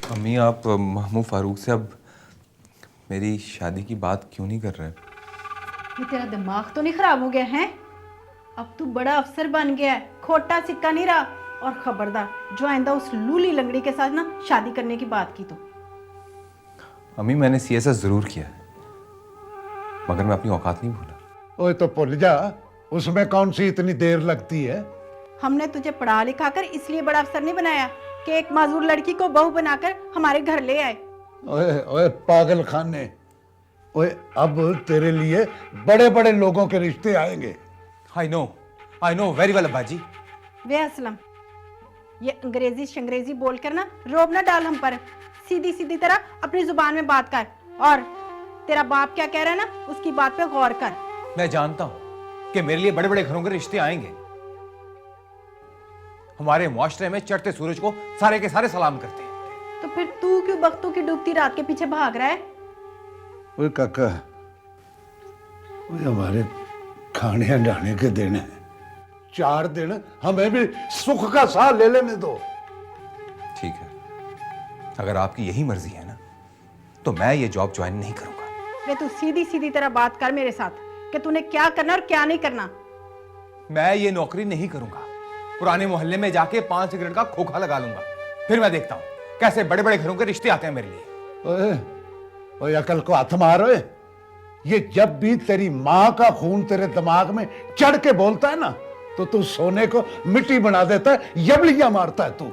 अम्मी, आप महमूद फारूक से अब मेरी शादी की बात क्यों नहीं कर रहे? ये तेरा दिमाग तो नहीं खराब हो गया है? अब तू बड़ा अफसर बन गया है, खोटा सिक्का नहीं रहा। और खबरदार जो आइंदा उस लूली लंगड़ी के साथ ना शादी करने की बात की तो। अम्मी, मैंने सीएसएस जरूर किया है, मगर मैं अपनी औकात नहीं भूला। ओए तो भूल जा, उसमें कौन सी इतनी देर लगती है। हमने तुझे पढ़ा लिखा कर इसलिए बड़ा अफसर नहीं बनाया कि एक माजूर लड़की को बहू बनाकर हमारे घर ले आए। ओए ओए पागल खाने, ओए अब तेरे लिए बड़े बड़े लोगों के रिश्ते आएंगे। आई नो वेरी वेल अब्बा जी। वे असलम, ये अंग्रेजी शंग्रेजी बोलकर ना रोब ना डाल हम पर। सीधी सीधी तरह अपनी जुबान में बात कर, और तेरा बाप क्या कह रहा है ना उसकी बात पे गौर कर। मैं जानता हूं कि मेरे लिए बड़े बड़े घरों के रिश्ते आएंगे। हमारे मुआशरे में चढ़ते सूरज को सारे के सारे सलाम करते हैं। तो फिर तू क्यों बख्तों की डूबती रात के पीछे भाग रहा है? ओए काका, ओए हमारे खाने डाने के दिन है, 4 दिन हमें भी सुख का साह ले लेने दो। ठीक है, अगर आपकी यही मर्जी है ना, तो मैं ये जॉब ज्वाइन नहीं करूंगा। वे तू सीधी सीधी तरह बात कर मेरे साथ कि तूने क्या करना और क्या नहीं करना। मैं ये नौकरी नहीं करूंगा। पुराने मोहल्ले में जाके 5 सिगरेट का खोखा लगा लूंगा, फिर मैं देखता हूं कैसे बड़े बड़े घरों के रिश्ते आते हैं मेरे लिए। ओए ओए अकल को हाथ मारो। ये जब भी तेरी माँ का खून तेरे दिमाग में चढ़ के बोलता है ना, तो तू सोने को मिट्टी बना देता है, यबलियां मारता है तू।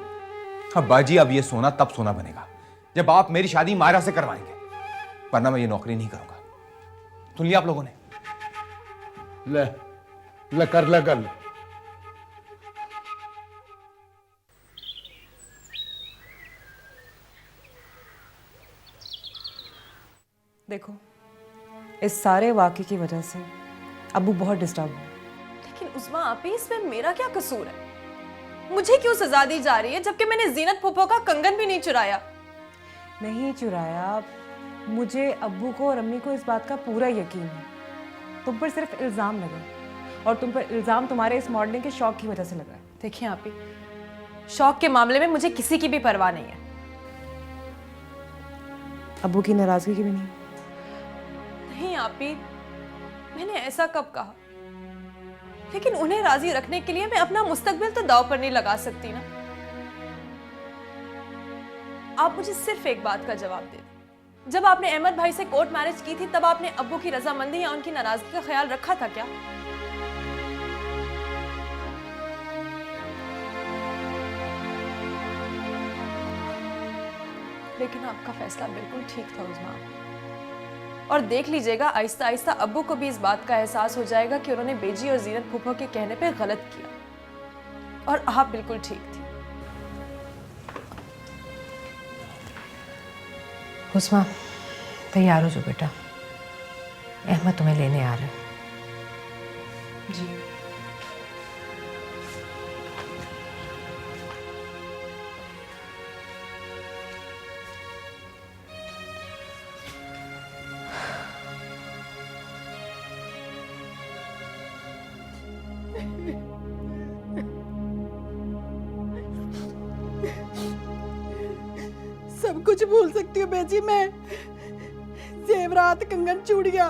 अब्बा जी, अब ये सोना तब सोना बनेगा जब आप मेरी शादी मायरा से करवाएंगे, वरना मैं ये नौकरी नहीं करूंगा। सुन लिया आप लोगों ने? ले कर ले गल। देखो, इस सारे वाक़े की वजह से अब्बू बहुत डिस्टर्ब हुए। लेकिन उस्मा आपी, इसमें मेरा क्या कसूर है? मुझे क्यों सजा दी जा रही है जबकि मैंने जीनत फूफो का कंगन भी नहीं चुराया? नहीं चुराया। मुझे अब्बू को और अम्मी को इस बात का पूरा यकीन है। तुम पर सिर्फ इल्ज़ाम लगा, और तुम पर इल्ज़ाम तुम्हारे इस मॉडलिंग के शौक की वजह से लगा है। देखिए आपी, शौक के मामले में मुझे किसी की भी परवाह नहीं है। अब्बू की नाराज़गी की भी नहीं? नहीं आपी, मैंने ऐसा कब कहा? लेकिन उन्हें राजी रखने के लिए मैं अपना मुस्तकबिल तो दांव पर नहीं लगा सकती ना। आप मुझे सिर्फ एक बात का जवाब दे दें, जब आपने अहमद भाई से कोर्ट मैरिज की थी तब आपने अब्बू की रजामंदी या उनकी नाराजगी का ख्याल रखा था क्या? लेकिन आपका फैसला बिल्कुल ठीक था उस्मा। और देख लीजिएगा, आहिस्ता आहिस्ता अब्बू को भी इस बात का एहसास हो जाएगा कि उन्होंने बेजी और जीनत फूफो के कहने पे गलत किया, और आप बिल्कुल ठीक थी। उस्मा, तैयार हो जो बेटा, अहमद तुम्हें लेने आ रहा है। जी। सब कुछ भूल सकती हूँ बेजी मैं, जेवरात कंगन चूड़ियां,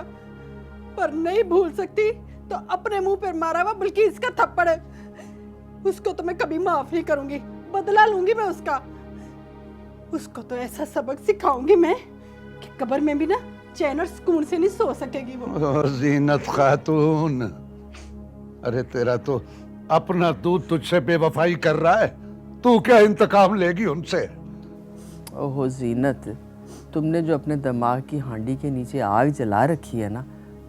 पर नहीं भूल सकती तो अपने मुंह पर मारा हुआ बल्किस का थप्पड़। उसको तो मैं कभी माफ नहीं करूंगी, बदला लूंगी मैं उसका। उसको तो ऐसा सबक सिखाऊंगी मैं कि कब्र में भी ना चैन और सुकून से नहीं सो सकेगी वो। जीनत खातून, अरे तेरा तो अपना दूध तुझसे बेवफाई कर रहा है, तू क्या इंतकाम लेगी उनसे? ओहो जीनत, तुमने जो अपने दिमाग की हांडी के नीचे आग जला रखी है ना,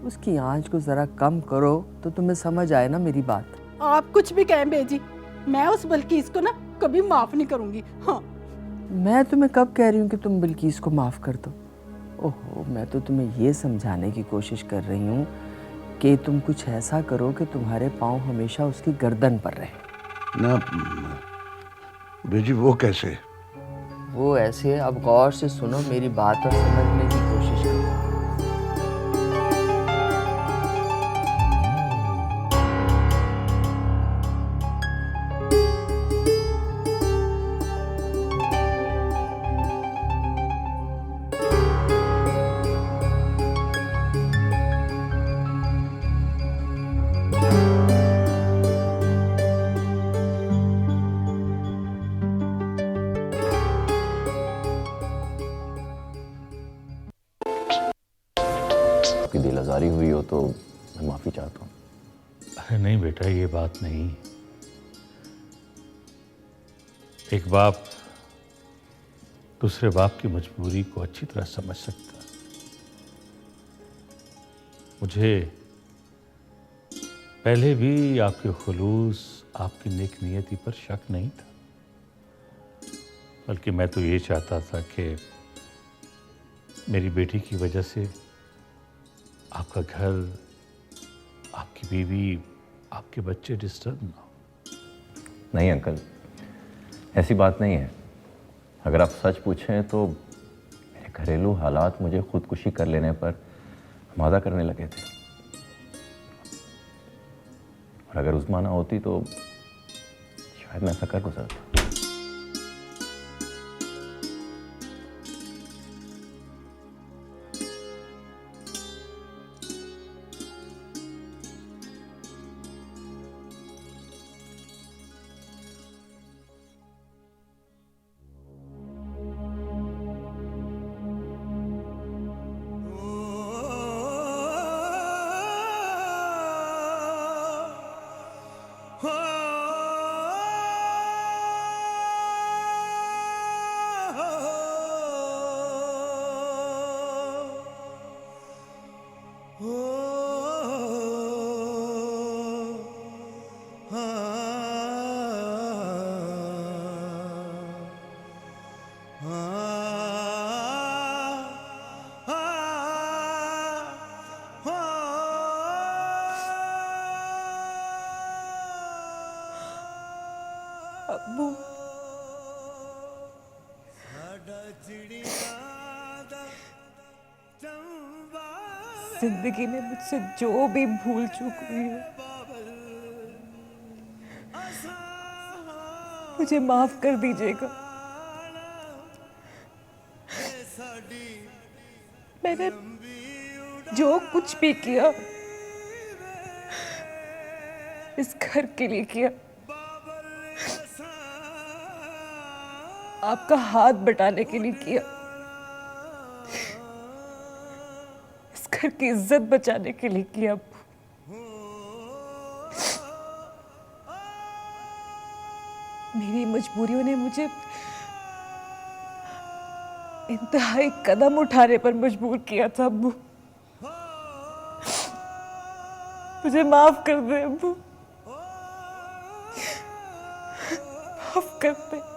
उसकी आंच को जरा कम करो तो तुम्हें समझ आए ना मेरी बात। आप कुछ भी कहें बेजी, मैं उस बल्किस को ना कभी माफ नहीं करूंगी। हाँ, मैं तुम्हें कब कह रही हूँ कि तुम बिल्किस को माफ कर दो? ओहो, मैं तो तुम्हें ये समझाने की कोशिश कर रही हूँ कि तुम कुछ ऐसा करो कि तुम्हारे पाँव हमेशा उसकी गर्दन पर रहे ना। बेजी वो कैसे? वो ऐसे, अब गौर से सुनो मेरी बात और समझने की कोशिश करो। आज़ारी हुई हो तो मैं माफ़ी चाहता हूँ। अरे नहीं बेटा, ये बात नहीं। एक बाप दूसरे बाप की मजबूरी को अच्छी तरह समझ सकता है। मुझे पहले भी आपके खुलूस, आपकी नेक नियति पर शक नहीं था, बल्कि मैं तो ये चाहता था कि मेरी बेटी की वजह से आपका घर, आपकी बीवी, आपके बच्चे डिस्टर्ब ना हो। नहीं अंकल, ऐसी बात नहीं है। अगर आप सच पूछें तो मेरे घरेलू हालात मुझे खुदकुशी कर लेने पर आमादा करने लगे थे, और अगर उस्मा ना होती तो शायद मैं ऐसा कर गुजरता। अब्बू, जिंदगी में मुझसे जो भी भूल चूक हुई है, मुझे माफ कर दीजिएगा। मैंने जो कुछ भी किया इस घर के लिए किया, आपका हाथ बटाने के लिए किया, इस घर की इज्जत बचाने के लिए किया। मेरी मजबूरियों ने मुझे इंतहाई कदम उठाने पर मजबूर किया था अब्बू। मुझे माफ कर दे अब्बू, माफ कर दे।